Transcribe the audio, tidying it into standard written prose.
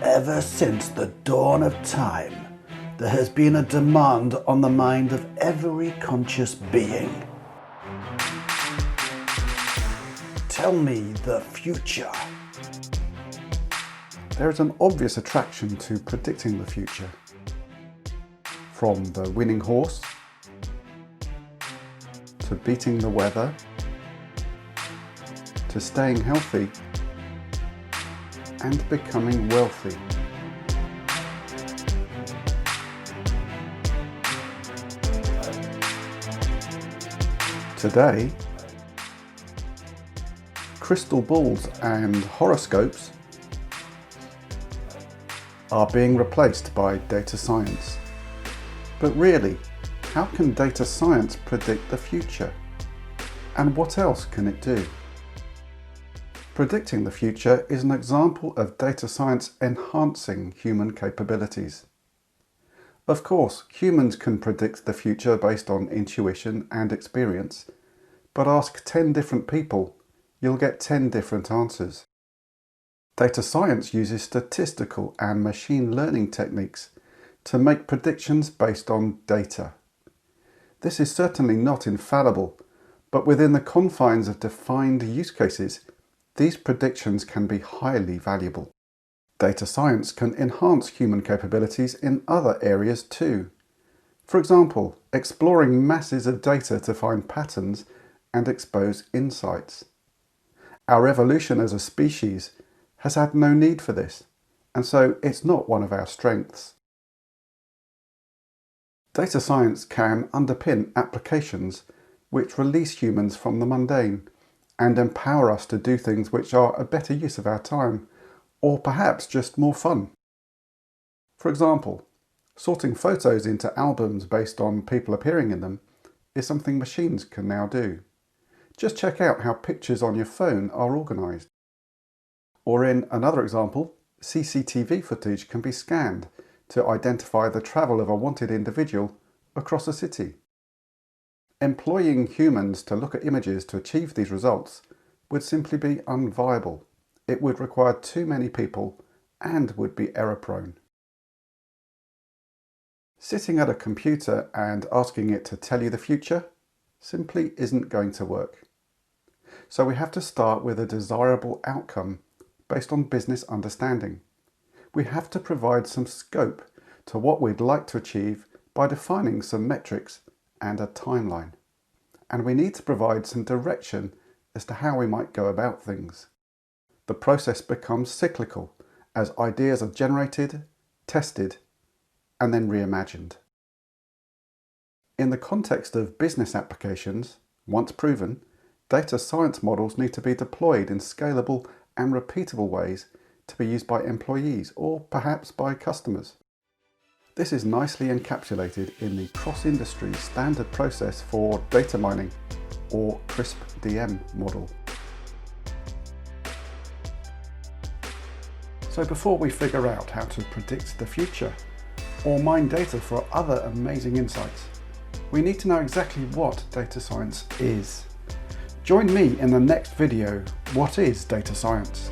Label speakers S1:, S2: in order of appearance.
S1: Ever since the dawn of time, there has been a demand on the mind of every conscious being. Tell me the future.
S2: There is an obvious attraction to predicting the future. From the winning horse, to beating the weather, to staying healthy, and becoming wealthy. Today, crystal balls and horoscopes are being replaced by data science. But really, how can data science predict the future? And what else can it do? Predicting the future is an example of data science enhancing human capabilities. Of course, humans can predict the future based on intuition and experience, but ask 10 different people, you'll get 10 different answers. Data science uses statistical and machine learning techniques to make predictions based on data. This is certainly not infallible, but within the confines of defined use cases, these predictions can be highly valuable. Data science can enhance human capabilities in other areas too. For example, exploring masses of data to find patterns and expose insights. Our evolution as a species has had no need for this, and so it's not one of our strengths. Data science can underpin applications which release humans from the mundane and empower us to do things which are a better use of our time, or perhaps just more fun. For example, sorting photos into albums based on people appearing in them is something machines can now do. Just check out how pictures on your phone are organised. Or in another example, CCTV footage can be scanned to identify the travel of a wanted individual across a city. Employing humans to look at images to achieve these results would simply be unviable. It would require too many people and would be error-prone. Sitting at a computer and asking it to tell you the future simply isn't going to work. So we have to start with a desirable outcome based on business understanding. We have to provide some scope to what we'd like to achieve by defining some metrics and a timeline. And we need to provide some direction as to how we might go about things. The process becomes cyclical as ideas are generated, tested, and then reimagined. In the context of business applications, once proven, data science models need to be deployed in scalable and repeatable ways to be used by employees or perhaps by customers. This is nicely encapsulated in the cross-industry standard process for data mining, or CRISP-DM model. So before we figure out how to predict the future, or mine data for other amazing insights, we need to know exactly what data science is. Join me in the next video, What is Data Science?